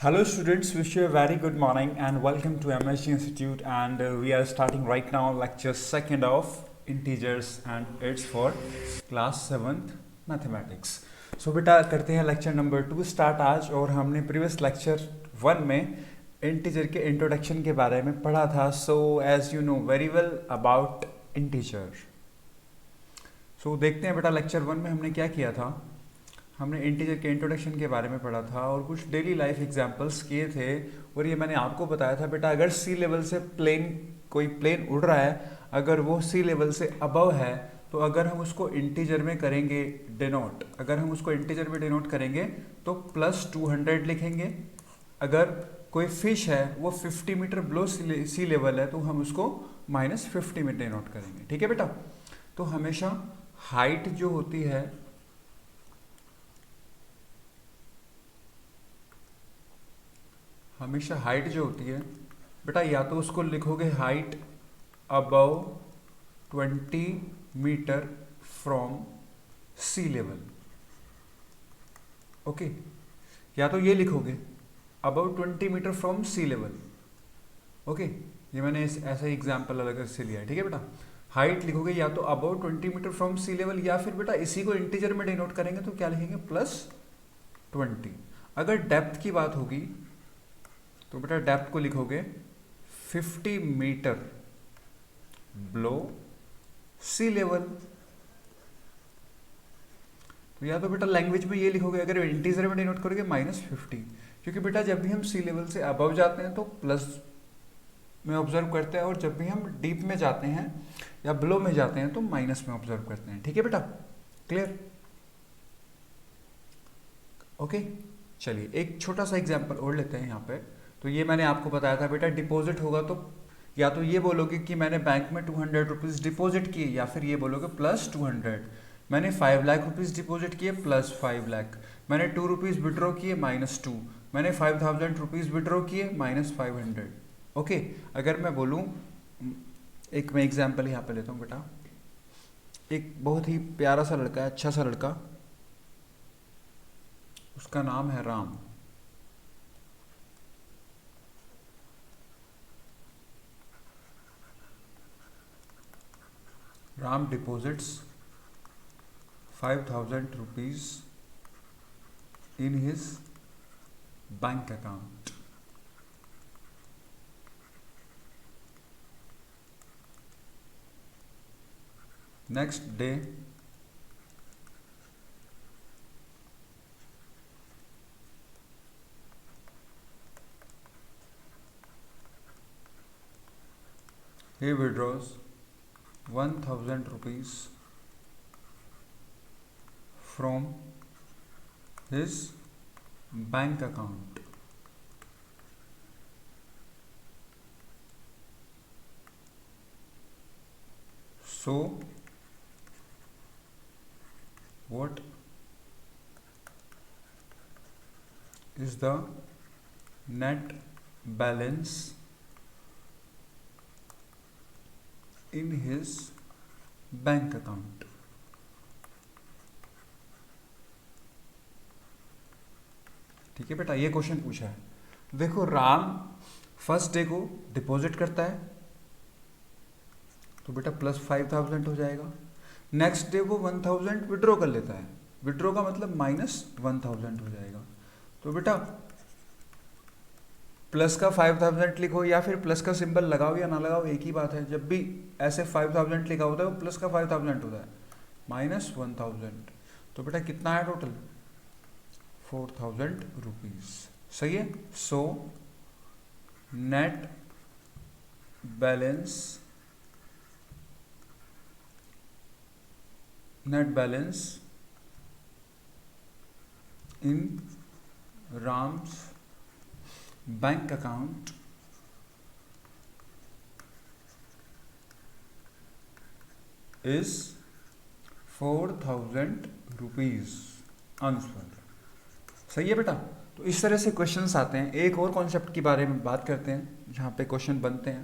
Hello students, wish you a very good morning and welcome to MSG Institute and we are starting right now lecture second of integers and it's for class 7th mathematics. So बेटा करते हैं lecture number 2 start आज। और हमने previous lecture 1 में integer के introduction के बारे में पढ़ा था। So as you know very well about integer. सो देखते हैं बेटा लेक्चर 1 में हमने क्या किया था। हमने इंटीजर के इंट्रोडक्शन के बारे में पढ़ा था और कुछ डेली लाइफ एग्जांपल्स किए थे। और ये मैंने आपको बताया था बेटा, अगर सी लेवल से कोई प्लेन उड़ रहा है, अगर वो सी लेवल से अबव है तो अगर हम उसको इंटीजर में करेंगे डिनोट, तो +200 लिखेंगे। अगर कोई फिश है वो 50 मीटर बिलो सी लेवल है तो हम उसको -50 में डिनोट करेंगे। ठीक है बेटा। तो हमेशा हाइट जो होती है बेटा, या तो उसको लिखोगे height above 20 metre from sea level, okay, या तो ये लिखोगे above 20 metre from sea level, okay. ये मैंने ऐसा ही एग्जाम्पल अलग से लिया है। ठीक है बेटा। हाइट लिखोगे या तो above 20 metre from sea level, या फिर बेटा इसी को इंटीजर में डिनोट करेंगे तो क्या लिखेंगे +20। अगर डेप्थ की बात होगी तो बेटा डेप्थ को लिखोगे 50 मीटर बिलो सी लेवल। तो या तो बेटा लैंग्वेज में ये लिखोगे, अगर इंटीजर में डिनोट करोगे -50, क्योंकि बेटा जब भी हम सी लेवल से अबव जाते हैं तो प्लस में ऑब्जर्व करते हैं, और जब भी हम डीप में जाते हैं या बिलो में जाते हैं तो माइनस में ऑब्जर्व करते हैं। ठीक है बेटा, क्लियर, ओके। चलिए एक छोटा सा एग्जांपल और लेते हैं यहाँ पे। तो ये मैंने आपको बताया था बेटा, डिपॉजिट होगा तो या तो ये बोलोगे कि मैंने बैंक में 200 रुपीज़ डिपॉजिट किए, या फिर ये बोलोगे +200। मैंने 5 लाख रुपीज़ डिपॉजिट किए +5 लाख। मैंने 2 रुपीज़ विड्रॉ किए -2। मैंने 5000 रुपीज़ विड्रॉ किए -500, ओके। अगर मैं बोलूँ, एक मैं एग्जाम्पल यहाँ पे लेता हूँ बेटा। एक बहुत ही प्यारा सा लड़का है, अच्छा सा लड़का, उसका नाम है Ram. Ram deposits 5000 rupees in his bank account. Next day, he withdraws 1000 rupees from his bank account. So what is the net balance in his bank account? ठीक है बेटा, ये क्वेश्चन पूछा है। देखो राम फर्स्ट डे को डिपॉजिट करता है तो बेटा +5000 हो जाएगा। नेक्स्ट डे वो 1000 विड्रॉ कर लेता है, विड्रॉ का मतलब -1000 हो जाएगा। तो बेटा प्लस का 5000 लिखो या फिर प्लस का सिंबल लगाओ या ना लगाओ, एक ही बात है। जब भी ऐसे 5000 लिखा होता है वो प्लस का 5000 होता है, -1000। तो बेटा कितना है टोटल? 4000 रुपीज। सही है। So net balance in Ram's bank account is 4000 rupees. Answer सही है बेटा। तो इस तरह से क्वेश्चंस आते हैं। एक और कॉन्सेप्ट के बारे में बात करते हैं जहाँ पे क्वेश्चन बनते हैं।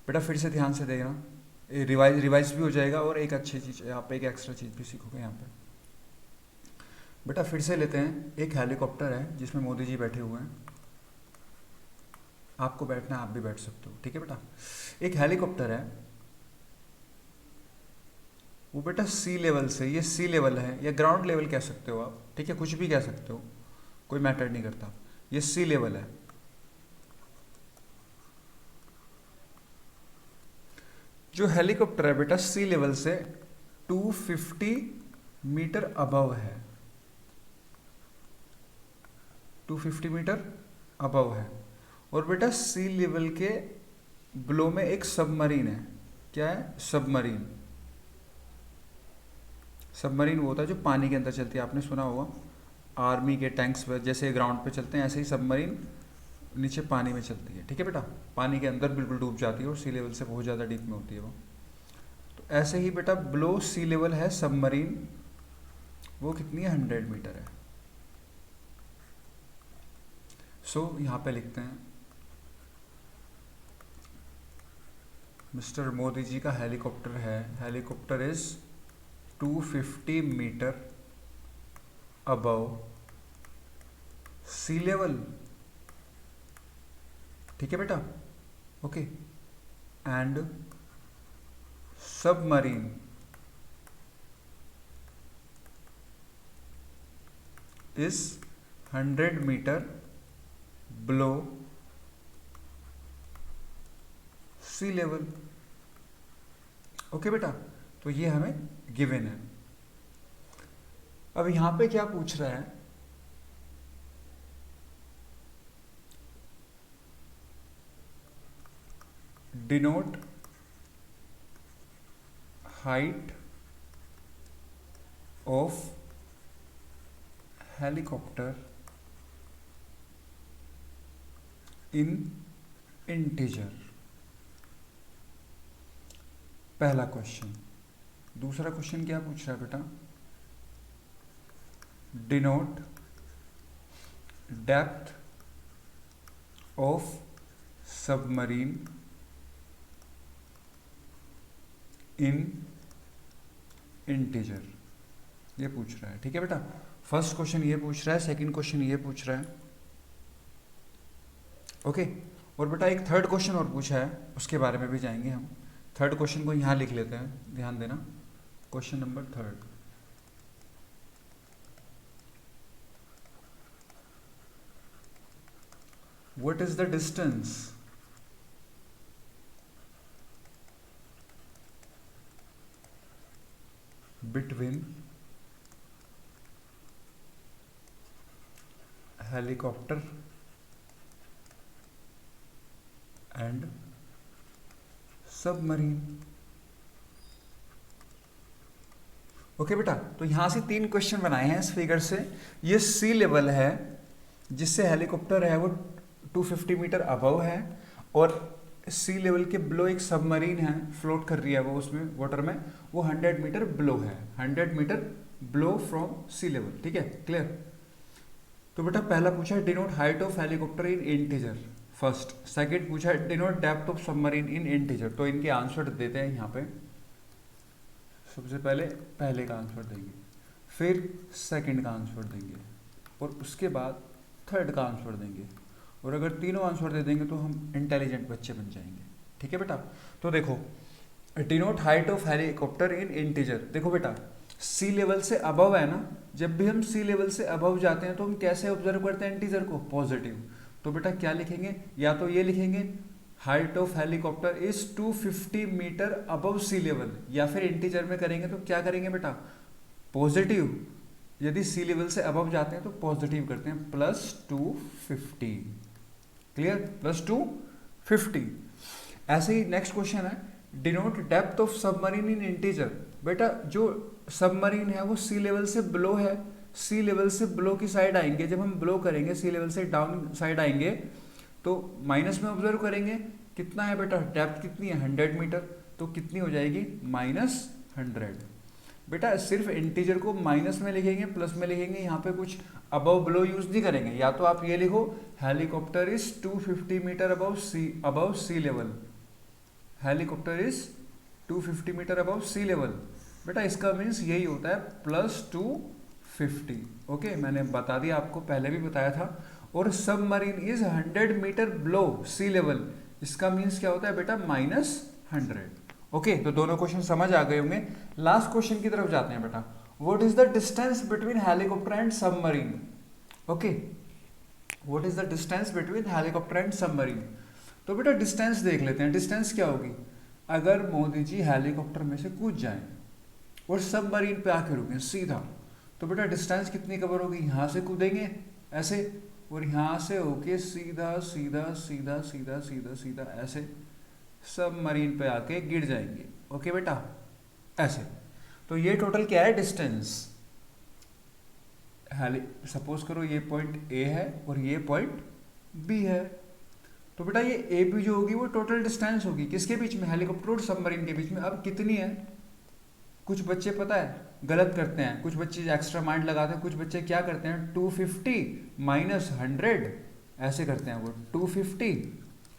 बेटा फिर से ध्यान से देखना, रिवाइज भी हो जाएगा और एक अच्छी चीज़ यहाँ पे, एक एक्स्ट्रा चीज़ भी सीखोगे यहाँ पे। बेटा फिर से लेते हैं, एक हेलीकॉप्टर है जिसमें मोदी जी बैठे हुए हैं, आपको बैठना है आप भी बैठ सकते हो, ठीक है बेटा। एक हेलीकॉप्टर है, वो बेटा सी लेवल से, ये सी लेवल है या ग्राउंड लेवल कह सकते हो आप, ठीक है, कुछ भी कह सकते हो, कोई मैटर नहीं करता, ये सी लेवल है। जो हेलीकॉप्टर है बेटा सी लेवल से 250 मीटर अबव है, 250 मीटर अबव है। और बेटा सी लेवल के बिलो में एक सबमरीन है, क्या है, सबमरीन। सबमरीन वो होता है जो पानी के अंदर चलती है, आपने सुना होगा आर्मी के टैंक्स पर जैसे ग्राउंड पे चलते हैं, ऐसे ही सबमरीन नीचे पानी में चलती है, ठीक है बेटा, पानी के अंदर बिल्कुल डूब जाती है और सी लेवल से बहुत ज़्यादा डीप में होती है वो। तो ऐसे ही बेटा बिलो सी लेवल है सबमरीन, वो कितनी है, 100 मीटर है। सो यहाँ पे लिखते हैं मिस्टर मोदी जी का हेलीकॉप्टर है, helicopter is 250 metre above sea level, ठीक है बेटा, okay. And submarine is 100 metre below sea level, okay बेटा। तो ये हमें गिवन है। अब यहां पे क्या पूछ रहा है, denote height of helicopter in integer, पहला क्वेश्चन। दूसरा क्वेश्चन क्या पूछ रहा है बेटा, denote depth of submarine in integer, ये पूछ रहा है, ठीक है बेटा। फर्स्ट क्वेश्चन ये पूछ रहा है, सेकंड क्वेश्चन ये पूछ रहा है, ओके। और बेटा एक थर्ड क्वेश्चन और पूछा है, उसके बारे में भी जाएंगे हम। थर्ड क्वेश्चन को यहाँ लिख लेते हैं, ध्यान देना, question number third. What is the distance between helicopter and submarine, okay बेटा। तो यहां से 3 क्वेश्चन बनाए हैं इस फिगर से। ये सी लेवल है जिससे हेलीकॉप्टर है वो 250 मीटर अबव है, और सी लेवल के बिलो एक सबमरीन है, फ्लोट कर रही है वो उसमें वाटर में, वो 100 मीटर बिलो है, 100 metre below from sea level, ठीक है, क्लियर। तो बेटा पहला पूछा है denote height of helicopter in integer, first. Second पूछा है denote depth of submarine in integer. तो इनके आंसर देते हैं यहाँ पे। सबसे पहले पहले का आंसर देंगे, फिर सेकंड का आंसर देंगे, और उसके बाद थर्ड का आंसर देंगे। और अगर तीनों आंसर दे देंगे तो हम इंटेलिजेंट बच्चे बन जाएंगे, ठीक है बेटा। तो देखो denote height of helicopter in integer, देखो बेटा सी लेवल से अबव है ना, जब भी हम सी लेवल से अबव जाते हैं तो हम कैसे ऑब्जर्व करते हैं इंटीजर को, पॉजिटिव। तो बेटा क्या लिखेंगे, या तो ये लिखेंगे height of helicopter is 250 metre above sea level, या फिर इंटीजर में करेंगे तो क्या करेंगे बेटा, पॉजिटिव। यदि सी लेवल से अबव जाते हैं तो पॉजिटिव करते हैं, +250, क्लियर, +250। ऐसे ही नेक्स्ट क्वेश्चन है denote depth of submarine in integer. बेटा जो सबमरीन है वो सी लेवल से बिलो है, सी लेवल से बिलो की साइड आएंगे, जब हम बिलो करेंगे सी लेवल से डाउन साइड आएंगे तो माइनस में ऑब्जर्व करेंगे, कितना है बेटा, डेप्थ कितनी है 100 मीटर, तो कितनी हो जाएगी -100। बेटा सिर्फ इंटीजर को माइनस में लिखेंगे प्लस में लिखेंगे, यहाँ पे कुछ अबव बिलो यूज नहीं करेंगे। या तो आप ये लिखो helicopter is 250 metre above sea level, helicopter is 250 metre above sea level. बेटा इसका मीन्स यही होता है +250, ओके। मैंने बता दिया आपको, पहले भी बताया था। और submarine is 100 metre below sea level, इसका मीन्स क्या होता है बेटा -100। ओके, तो दोनों क्वेश्चन समझ आ गए होंगे। लास्ट क्वेश्चन की तरफ जाते हैं बेटा। What is the distance between helicopter and submarine? Okay, what is the distance between helicopter and submarine? तो बेटा डिस्टेंस देख लेते हैं। डिस्टेंस क्या होगी? अगर मोदी जी हेलीकॉप्टर में से कूद जाएं और सबमरीन पे आके रुकें सीधा, तो बेटा डिस्टेंस कितनी कवर होगी? यहाँ से कूदेंगे ऐसे, और यहाँ से होके सीधा सीधा सीधा सीधा सीधा सीधा ऐसे सबमरीन पे आके गिर जाएंगे। ओके बेटा, ऐसे। तो ये टोटल क्या है? डिस्टेंस। सपोज करो ये पॉइंट ए है और ये पॉइंट बी है, तो बेटा ये ए बी जो होगी वो टोटल डिस्टेंस होगी किसके बीच में? हेलीकॉप्टर और सबमरीन के बीच में। अब कितनी है? कुछ बच्चे पता है गलत करते हैं, कुछ बच्चे एक्स्ट्रा माइंड लगाते हैं, कुछ बच्चे क्या करते हैं 250 माइनस 100 ऐसे करते हैं। वो 250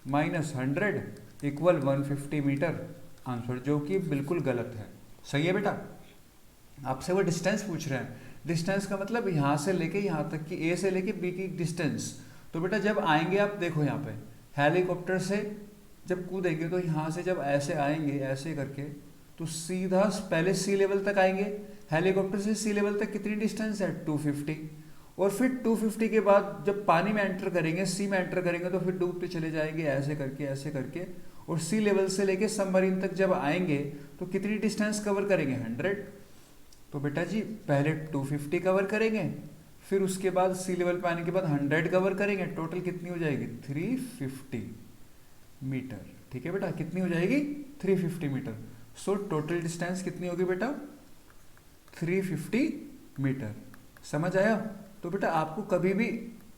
माइनस 100 इक्वल 150 मीटर आंसर, जो कि बिल्कुल गलत है। सही है बेटा? आपसे वो डिस्टेंस पूछ रहे हैं। डिस्टेंस का मतलब यहाँ से लेके यहाँ तक की, ए से लेके बी की डिस्टेंस। तो बेटा जब आएंगे आप देखो यहाँ पे हेलीकॉप्टर से जब कूदेंगे तो यहाँ से जब ऐसे आएंगे ऐसे करके तो सीधा पहले सी लेवल तक आएंगे। हेलीकॉप्टर से सी लेवल तक कितनी डिस्टेंस है? 250। और फिर 250 के बाद जब पानी में एंटर करेंगे, सी में एंटर करेंगे, तो फिर डूबते चले जाएंगे ऐसे करके। और सी लेवल से लेके सबमरीन तक जब आएंगे तो कितनी डिस्टेंस कवर करेंगे? 100। तो बेटा जी पहले 250 कवर करेंगे, फिर उसके बाद सी लेवल पे आने के बाद 100 कवर करेंगे। टोटल कितनी हो जाएगी? 350 मीटर। ठीक है बेटा, कितनी हो जाएगी? 350 मीटर। सो टोटल डिस्टेंस कितनी होगी बेटा? 350 मीटर। समझ आया? तो बेटा आपको कभी भी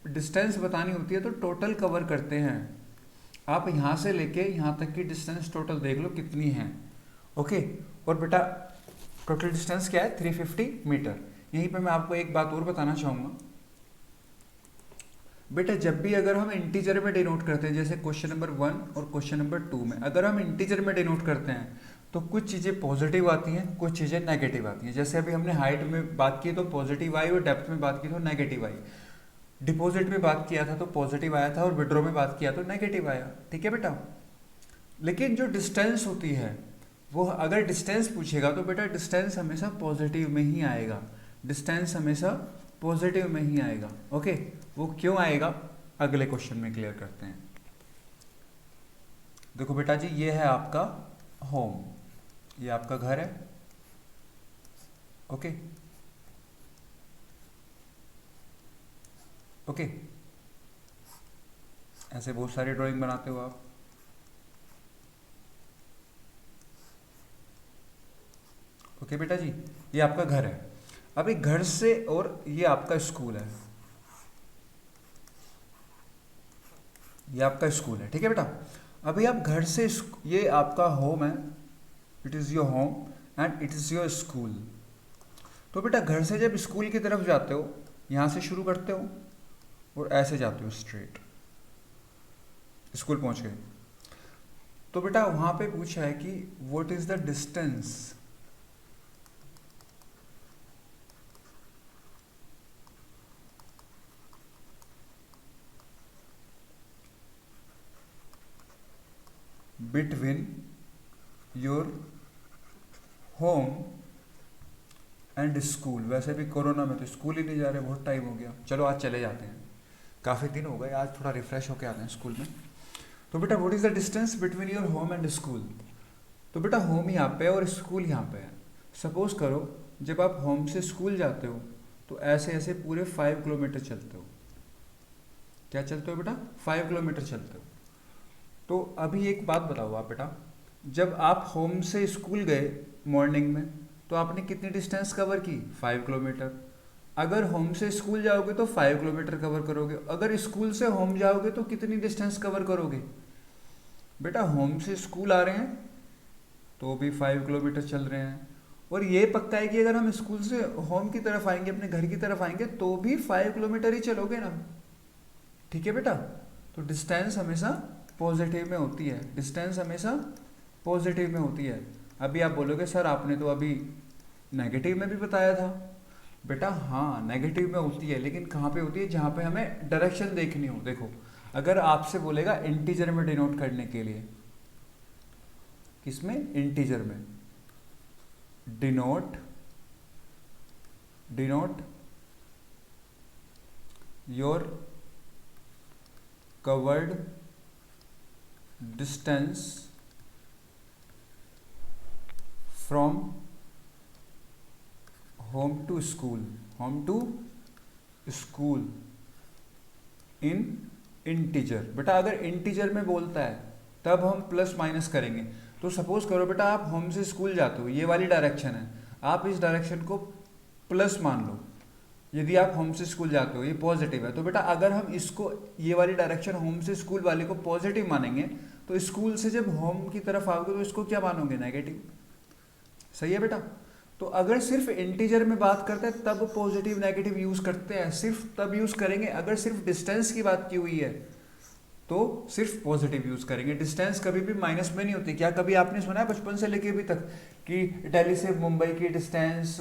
डिस्टेंस बतानी होती है तो टोटल कवर करते हैं। आप यहाँ से लेके यहाँ तक की डिस्टेंस टोटल देख लो कितनी है। ओके, और बेटा टोटल डिस्टेंस क्या है? 350 मीटर। यहीं पे मैं आपको एक बात और बताना चाहूँगा बेटा, जब भी अगर हम इंटीजर में डिनोट करते हैं, जैसे क्वेश्चन नंबर 1 और क्वेश्चन नंबर 2 में अगर हम इंटीजर में डिनोट करते हैं तो कुछ चीज़ें पॉजिटिव आती हैं, कुछ चीज़ें नेगेटिव आती हैं। जैसे अभी हमने हाइट में बात की तो पॉजिटिव आई, और डेप्थ में बात की तो नेगेटिव आई। डिपॉजिट में बात किया था तो पॉजिटिव आया था, और विड्रॉ में बात किया तो नेगेटिव आया। ठीक है बेटा? लेकिन जो डिस्टेंस होती है वो अगर डिस्टेंस पूछेगा तो बेटा डिस्टेंस हमेशा पॉजिटिव में ही आएगा। डिस्टेंस हमेशा पॉजिटिव में ही आएगा। ओके, वो क्यों आएगा अगले क्वेश्चन में क्लियर करते हैं। देखो बेटा जी, ये है आपका होम, ये आपका घर है। ओके ओके, ऐसे बहुत सारी ड्राइंग बनाते हो आप। ओके बेटा जी, ये आपका घर है। अब एक घर से, और ये आपका स्कूल है, ये आपका स्कूल है। ठीक है बेटा? अभी आप घर से, ये आपका होम है, it is your home and it is your school. तो बेटा घर से जब स्कूल की तरफ जाते हो, यहाँ से शुरू करते हो और ऐसे जाते हो स्ट्रेट, स्कूल पहुँच गए। तो बेटा वहाँ पे पूछा है कि what is the distance between your home and school. वैसे भी कोरोना में तो स्कूल ही नहीं जा रहे, बहुत टाइम हो गया। चलो आज चले जाते हैं, काफ़ी दिन हो गए, आज थोड़ा रिफ्रेश होके आते हैं स्कूल में। तो बेटा what is the distance between your home and school? तो बेटा होम यहाँ पे है और स्कूल यहाँ पे है। सपोज करो जब आप होम से स्कूल जाते हो तो ऐसे ऐसे पूरे 5 किलोमीटर चलते हो। क्या चलते हो बेटा? 5 किलोमीटर चलते हो। तो अभी एक बात बताओ आप बेटा, जब आप होम से स्कूल गए मॉर्निंग में तो आपने कितनी डिस्टेंस कवर की? 5 किलोमीटर। अगर होम से स्कूल जाओगे तो 5 किलोमीटर कवर करोगे। अगर स्कूल से होम जाओगे तो कितनी डिस्टेंस कवर करोगे? बेटा होम से स्कूल आ रहे हैं तो भी 5 किलोमीटर चल रहे हैं, और ये पक्का है कि अगर हम स्कूल से होम की तरफ आएंगे, अपने घर की तरफ आएंगे, तो भी 5 किलोमीटर ही चलोगे ना। ठीक है बेटा? तो डिस्टेंस हमेशा पॉजिटिव में होती है, डिस्टेंस हमेशा पॉजिटिव में होती है। अभी आप बोलोगे सर आपने तो अभी नेगेटिव में भी बताया था, बेटा हाँ नेगेटिव में होती है, लेकिन कहाँ पे होती है, जहाँ पे हमें डायरेक्शन देखनी हो। देखो अगर आपसे बोलेगा इंटीजर में डिनोट करने के लिए, किसमें, इंटीजर में, denote your covered distance from home to school in integer. बेटा अगर इंटीजर में बोलता है तब हम प्लस माइनस करेंगे। तो सपोज करो बेटा आप होम से स्कूल जाते हो, ये वाली डायरेक्शन है, आप इस डायरेक्शन को प्लस मान लो। यदि आप होम से स्कूल जाते हो, ये पॉजिटिव है, तो बेटा अगर हम इसको, ये वाली डायरेक्शन होम से स्कूल वाले को पॉजिटिव मानेंगे, तो स्कूल से जब होम की तरफ आओगे तो इसको क्या मानोगे, नेगेटिव। सही है बेटा। तो अगर सिर्फ इंटीजर में बात करते हैं तब पॉजिटिव नेगेटिव यूज करते हैं, सिर्फ तब यूज करेंगे। अगर सिर्फ डिस्टेंस की बात की हुई है तो सिर्फ पॉजिटिव यूज करेंगे। डिस्टेंस कभी भी माइनस में नहीं होती। क्या कभी आपने सुना है बचपन से लेके अभी तक कि दिल्ली से मुंबई की डिस्टेंस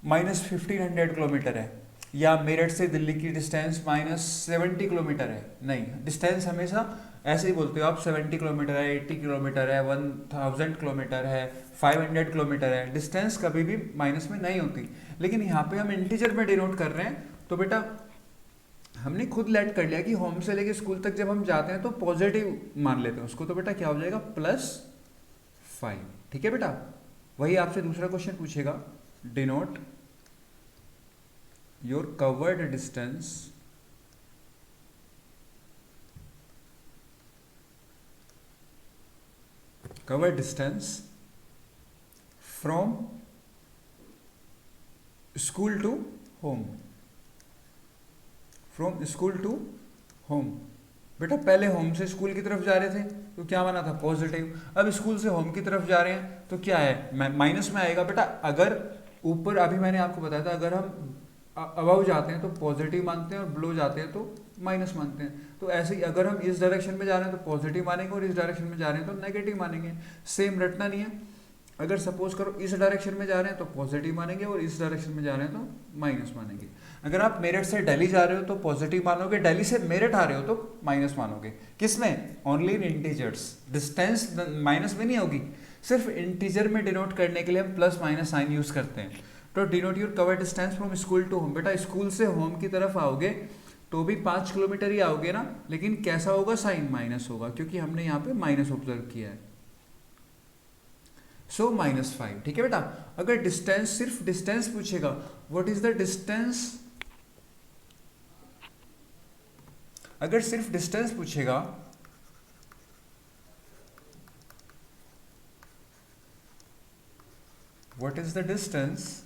-1500 किलोमीटर है, या मेरठ से दिल्ली की डिस्टेंस -70 किलोमीटर है? नहीं, डिस्टेंस हमेशा ऐसे ही बोलते हो आप, 70 किलोमीटर है, 80 किलोमीटर है, 1000 किलोमीटर है, 500 किलोमीटर है। डिस्टेंस कभी भी माइनस में नहीं होती। लेकिन यहाँ पे हम इंटीजर में डिनोट कर रहे हैं, तो बेटा हमने खुद लेट कर लिया कि होम से लेके स्कूल तक जब हम जाते हैं तो पॉजिटिव मान लेते हैं उसको, तो बेटा क्या हो जाएगा, +5। ठीक है बेटा। वही आपसे दूसरा क्वेश्चन पूछेगा, denote your covered distance from school to home, from school to home. बेटा पहले होम से स्कूल की तरफ जा रहे थे तो क्या माना था, पॉजिटिव। अब स्कूल से होम की तरफ जा रहे हैं तो क्या है, माइनस में आएगा। बेटा अगर ऊपर, अभी मैंने आपको बताया था, अगर हम अबव जाते हैं तो पॉजिटिव मानते हैं और बिलो जाते हैं तो माइनस मानते हैं। तो ऐसे ही अगर हम इस डायरेक्शन में जा रहे हैं तो पॉजिटिव मानेंगे और इस डायरेक्शन में जा रहे हैं तो नेगेटिव मानेंगे। सेम रटना नहीं है। अगर सपोज करो इस डायरेक्शन में जा रहे हैं तो पॉजिटिव मानेंगे और इस डायरेक्शन में जा रहे हैं तो माइनस मानेंगे। अगर आप मेरठ से दिल्ली जा रहे हो तो पॉजिटिव मानोगे, दिल्ली से मेरठ आ रहे हो तो माइनस मानोगे। किसमें, only in integers. Distance minus में नहीं होगी, सिर्फ इंटीजर में डिनोट करने के लिए हम प्लस माइनस साइन यूज करते हैं। तो denote your cover distance from school to home. बेटा स्कूल से होम की तरफ आओगे तो भी 5 किलोमीटर ही आओगे ना, लेकिन कैसा होगा, साइन माइनस होगा, क्योंकि हमने यहाँ पे माइनस ऑब्जर्व किया है। सो -5। ठीक है बेटा। अगर डिस्टेंस, सिर्फ डिस्टेंस पूछेगा, व्हाट इज द डिस्टेंस, अगर सिर्फ डिस्टेंस पूछेगा, what is the distance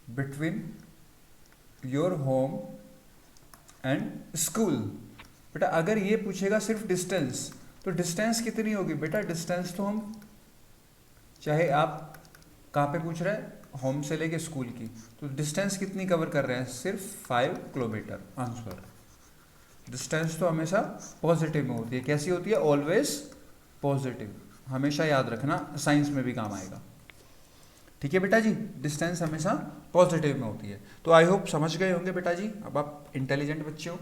between your home and school. बेटा अगर ये पूछेगा सिर्फ डिस्टेंस, तो डिस्टेंस कितनी होगी बेटा, डिस्टेंस तो हम, चाहे आप कहाँ पे पूछ रहे हैं, होम से लेके स्कूल की, तो डिस्टेंस कितनी कवर कर रहे हैं, सिर्फ 5 किलोमीटर। आंसर। डिस्टेंस तो हमेशा पॉजिटिव में होती है। कैसी होती है, ऑलवेज पॉजिटिव। हमेशा याद रखना, साइंस में भी काम आएगा। ठीक है बेटा जी, डिस्टेंस हमेशा पॉजिटिव में होती है। तो आई होप समझ गए होंगे बेटा जी, अब आप इंटेलिजेंट बच्चे हो।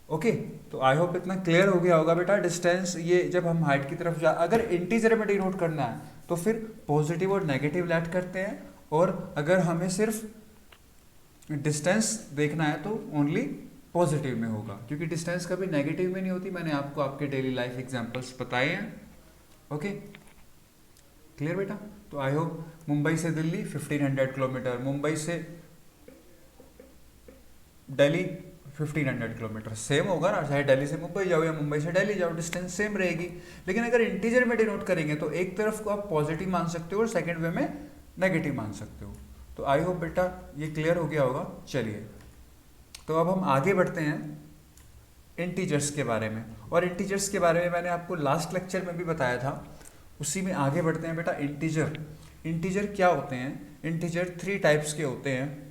ओके, तो आई होप इतना क्लियर हो गया होगा बेटा। डिस्टेंस, ये जब हम हाइट की तरफ जा, अगर इंटीजर में डिनोट करना है तो फिर पॉजिटिव और नेगेटिव लेट करते हैं, और अगर हमें सिर्फ डिस्टेंस देखना है तो ओनली पॉजिटिव में होगा, क्योंकि डिस्टेंस कभी नेगेटिव में नहीं होती। मैंने आपको आपके डेली लाइफ एग्जांपल्स बताए हैं। ओके, क्लियर बेटा। तो आई होप, मुंबई से दिल्ली 1500 किलोमीटर, मुंबई से दिल्ली 1500 किलोमीटर, सेम होगा ना, चाहे दिल्ली से मुंबई जाओ या मुंबई से दिल्ली जाओ, डिस्टेंस सेम रहेगी। लेकिन अगर इंटीजर में डिनोट करेंगे तो एक तरफ को आप पॉजिटिव मान सकते हो और सेकंड वे में नेगेटिव मान सकते हो। तो आई होप बेटा ये क्लियर हो गया होगा। चलिए, तो अब हम आगे बढ़ते हैं इंटीजर्स के बारे में। और इंटीजर्स के बारे में मैंने आपको लास्ट लेक्चर में भी बताया था, उसी में आगे बढ़ते हैं बेटा। इंटीजर क्या होते हैं, इंटीजर 3 टाइप्स के होते हैं।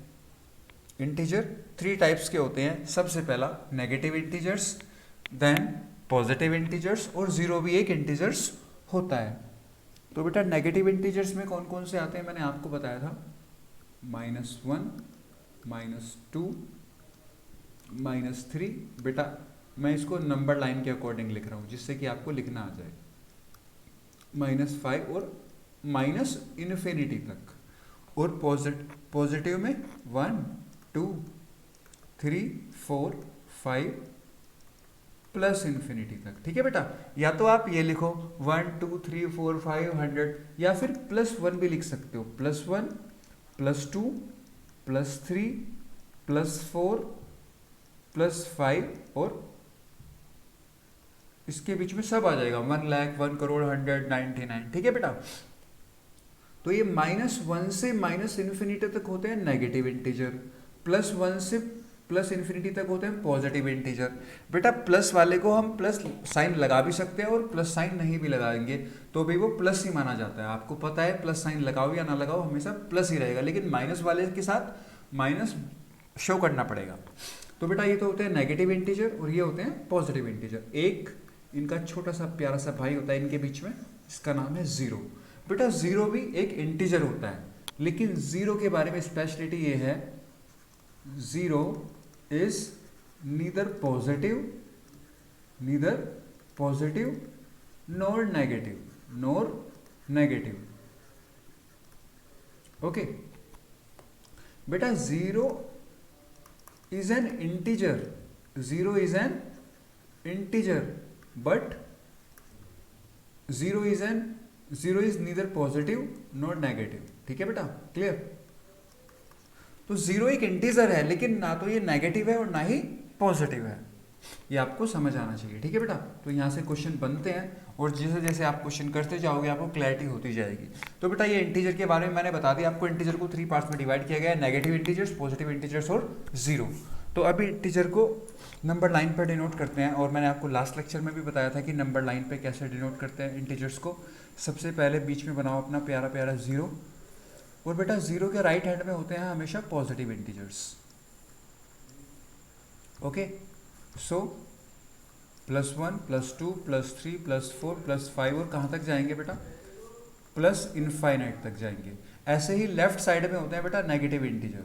इंटीजर 3 टाइप्स के होते हैं। सबसे पहला negative integers, then positive integers, और जीरो भी एक इंटीजर्स होता है। तो बेटा नेगेटिव इंटीजर्स में कौन कौन से आते हैं मैंने आपको बताया था, -1, -2, -3। बेटा मैं इसको नंबर लाइन के अकॉर्डिंग लिख रहा हूँ जिससे कि आपको लिखना आ जाए, -5 और -इन्फिनिटी तक, और पॉजिटिव में 1, 2, 3, 4, 5 प्लस इन्फिनिटी तक। ठीक है बेटा, या तो आप ये लिखो 1, 2, 3, 4, 5, 100, या फिर +1 भी लिख सकते हो, +1, +2, +3, +4, +5, और इसके बीच में सब आ जाएगा, 1 लाख, 1 करोड़, 199। ठीक है बेटा, तो ये -1 से -इन्फिनिटी तक होते हैं नेगेटिव इंटीजर, +1 से +इन्फिनिटी तक होते हैं पॉजिटिव इंटीजर। बेटा प्लस वाले को हम प्लस साइन लगा भी सकते हैं और प्लस साइन नहीं भी लगाएंगे तो भी वो प्लस ही माना जाता है। आपको पता है प्लस साइन लगाओ या ना लगाओ हमेशा प्लस ही रहेगा, लेकिन माइनस वाले के साथ माइनस शो करना पड़ेगा। तो बेटा ये तो होते हैं नेगेटिव इंटीजर और ये होते हैं पॉजिटिव इंटीजर। एक इनका छोटा सा प्यारा सा भाई होता है इनके बीच में, इसका नाम है जीरो। बेटा जीरो भी एक इंटीजर होता है, लेकिन जीरो के बारे में स्पेशलिटी ये है, zero is neither positive nor negative. Okay बेटा, zero is an integer, but zero is neither positive not negative. ठीक है बेटा, क्लियर। तो जीरो एक इंटीजर है लेकिन ना तो ये नेगेटिव है और ना ही पॉजिटिव है, ये आपको समझ आना चाहिए। ठीक है बेटा, तो यहाँ से क्वेश्चन बनते हैं और जैसे जैसे आप क्वेश्चन करते जाओगे आपको क्लैरिटी होती जाएगी। तो बेटा ये इंटीजर के बारे में मैंने बता दिया आपको, इंटीजर को 3 पार्ट्स में डिवाइड किया गया है, नेगेटिव इंटीजर्स, पॉजिटिव इंटीजर्स और जीरो। तो अभी इंटीजर को नंबर लाइन पर डिनोट करते हैं, और मैंने आपको लास्ट लेक्चर में भी बताया था कि नंबर लाइन पे कैसे डिनोट करते हैं इंटीजर्स को। सबसे पहले बीच में बनाओ अपना प्यारा प्यारा जीरो, और बेटा जीरो के राइट हैंड में होते हैं हमेशा पॉजिटिव इंटीजर्स। ओके, सो +1, +2, +3, +4, +5 और कहाँ तक जाएंगे बेटा, प्लस इनफाइनाइट तक जाएंगे। ऐसे ही लेफ्ट साइड में होते हैं बेटा नेगेटिव इंटीजर,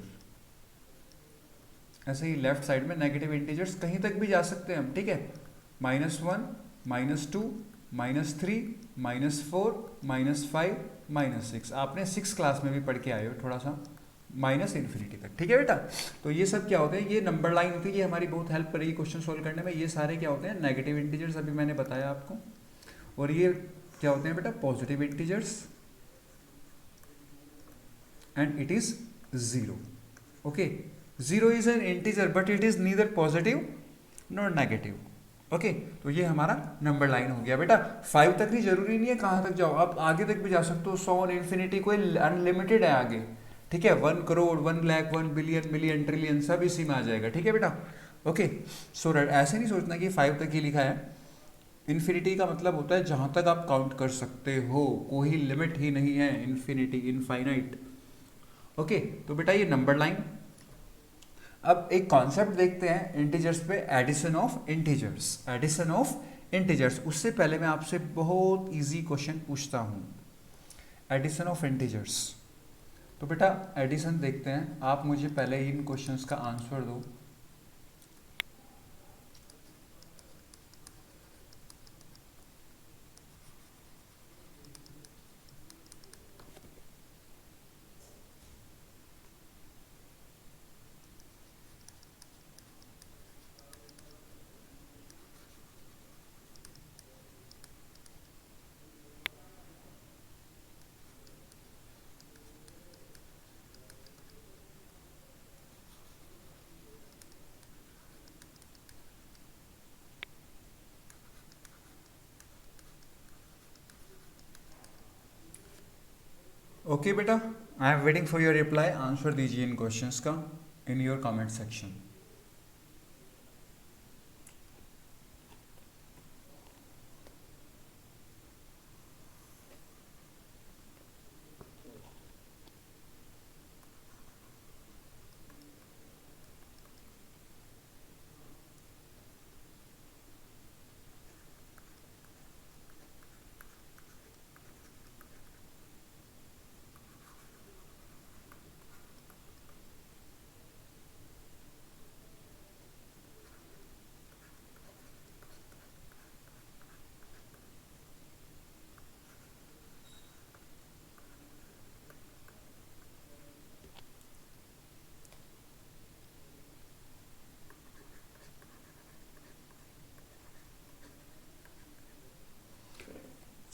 ऐसे ही लेफ्ट साइड में नेगेटिव इंटीजर्स कहीं तक भी जा सकते हैं हम। ठीक है, -1, -2, -3, -4, -5, -6। आपने 6 क्लास में भी पढ़ के आए हो थोड़ा सा, माइनस इन्फिनिटी तक। ठीक है बेटा, तो ये सब क्या होते हैं, ये नंबर लाइन होती है, ये हमारी बहुत हेल्प करेगी क्वेश्चन सोल्व करने में। ये सारे क्या होते हैं नेगेटिव इंटीजर्स, अभी मैंने बताया आपको। और ये क्या होते हैं बेटा positive integers, and it is zero. Okay, zero is an integer but it is neither positive not negative. Okay, तो ये हमारा नंबर लाइन हो गया बेटा। 5 तक ही जरूरी नहीं है कहाँ तक जाओ, आप आगे तक भी जा सकते हो, 100 और इन्फिनिटी कोई अनलिमिटेड है आगे। ठीक है, 1 crore, 1 lakh, 1 billion, million, trillion सब इसी में आ जाएगा। ठीक है बेटा, ओके। सो ऐसे नहीं सोचना कि 5 तक ही लिखा है। इन्फिनिटी का मतलब होता है जहाँ तक आप काउंट कर सकते हो, कोई लिमिट ही नहीं है, इन्फिनिटी, इनफाइनाइट। ओके, तो बेटा ये नंबर लाइन। अब एक कॉन्सेप्ट देखते हैं इंटीजर्स पे, एडिशन ऑफ इंटीजर्स। उससे पहले मैं आपसे बहुत इजी क्वेश्चन पूछता हूँ, एडिशन ऑफ इंटीजर्स। तो बेटा एडिशन देखते हैं, आप मुझे पहले इन क्वेश्चंस का आंसर दो। ओके बेटा, I am waiting for your reply. Answer दीजिए इन क्वेश्चंस का इन योर कमेंट सेक्शन।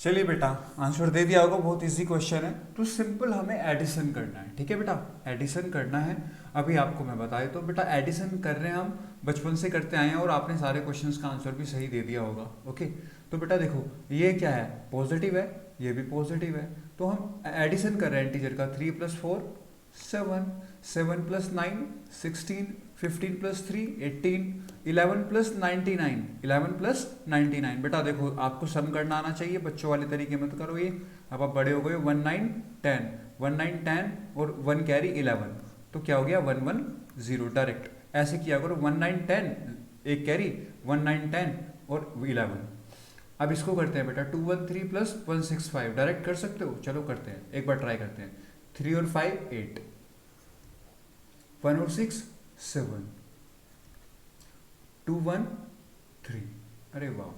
चलिए बेटा, आंसर दे दिया होगा, बहुत इजी क्वेश्चन है। तो सिंपल हमें एडिशन करना है, ठीक है बेटा, एडिशन करना है। अभी आपको मैं बताया तो बेटा एडिशन कर रहे हैं हम, बचपन से करते आए हैं और आपने सारे क्वेश्चंस का आंसर भी सही दे दिया होगा। ओके, तो बेटा देखो ये क्या है, पॉजिटिव है, ये भी पॉजिटिव है, तो हम एडिशन कर रहे हैं इंटीजर का। 3 + 4 7, 7 + 9 16, 15 + 3 18, 11 + 99, 11 + 99। बेटा देखो आपको सम करना आना चाहिए, बच्चों वाले तरीके मत करो ये, अब आप बड़े हो गए। 1 9 10, 1 9 10 और 1 कैरी 11, तो क्या हो गया 1 1 0। डायरेक्ट ऐसे किया करो, 1 9 10 एक कैरी, 1 9 10 और 11। अब इसको करते हैं बेटा, 2 1 3 + 1 6 5। डायरेक्ट कर सकते हो, चलो करते हैं, एक बार ट्राई करते हैं। 3 और 5 8, 1 और 6 7, 2 1 3। अरे वाह,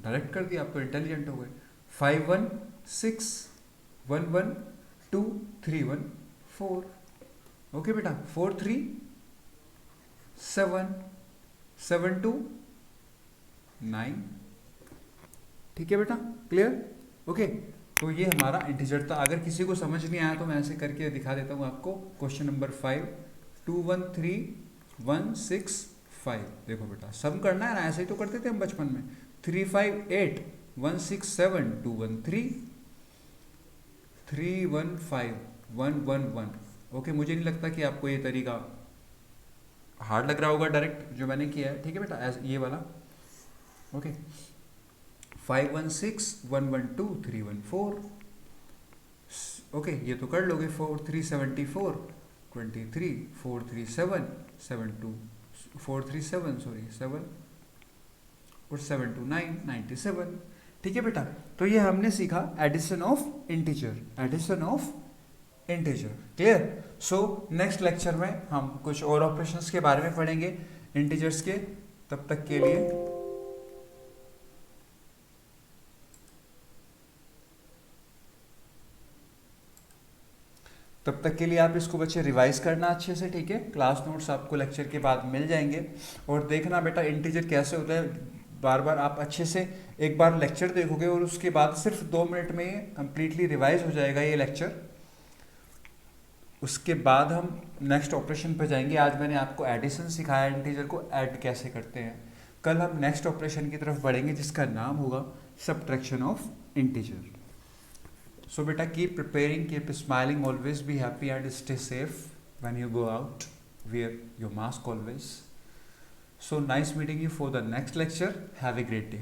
डायरेक्ट कर दिया, आप तो इंटेलिजेंट हो गए। 5 1 6, 1 1 2 3 1 4। ओके बेटा, 4 3 7, 7 2 9। ठीक है बेटा, क्लियर? ओके, तो ये हमारा इंटीजर था। अगर किसी को समझ नहीं आया तो मैं ऐसे करके दिखा देता हूँ आपको। Question number 5, 2 1 3 1 6 5। देखो बेटा सम करना है ना, ऐसे ही तो करते थे हम बचपन में। 3 5 8, 1 6 7, 2 1 3, 3 1 5 1 1 1। ओके, मुझे नहीं लगता कि आपको ये तरीका हार्ड लग रहा होगा डायरेक्ट जो मैंने किया है। ठीक है बेटा, ये वाला। ओके, 5 1 6 1 1 2 3 1 4। ओके, ये तो कर लोगे। 4 3 74 23, 4 3 7 7 2 4 3 7 सॉरी 7 और 7 2 9 97। ठीक है बेटा, तो ये हमने सीखा addition of integer, addition of integer. Clear? So next lecture में हम कुछ और ऑपरेशंस के बारे में पढ़ेंगे इंटीजर्स के। तब तक के लिए आप इसको बच्चे रिवाइज करना अच्छे से, ठीक है? क्लास नोट्स आपको लेक्चर के बाद मिल जाएंगे। और देखना बेटा इंटीजर कैसे होता है, बार बार आप अच्छे से एक बार लेक्चर देखोगे और उसके बाद सिर्फ 2 मिनट में कंप्लीटली रिवाइज हो जाएगा ये लेक्चर। उसके बाद हम नेक्स्ट ऑपरेशन पे जाएंगे। आज मैंने आपको एडिशन सिखाया, इंटीजर को ऐड कैसे करते हैं। कल हम नेक्स्ट ऑपरेशन की तरफ बढ़ेंगे जिसका नाम होगा subtraction of integer. So beta, keep preparing, keep smiling, always be happy and stay safe when you go out. Wear your mask always. So nice meeting you for the next lecture. Have a great day.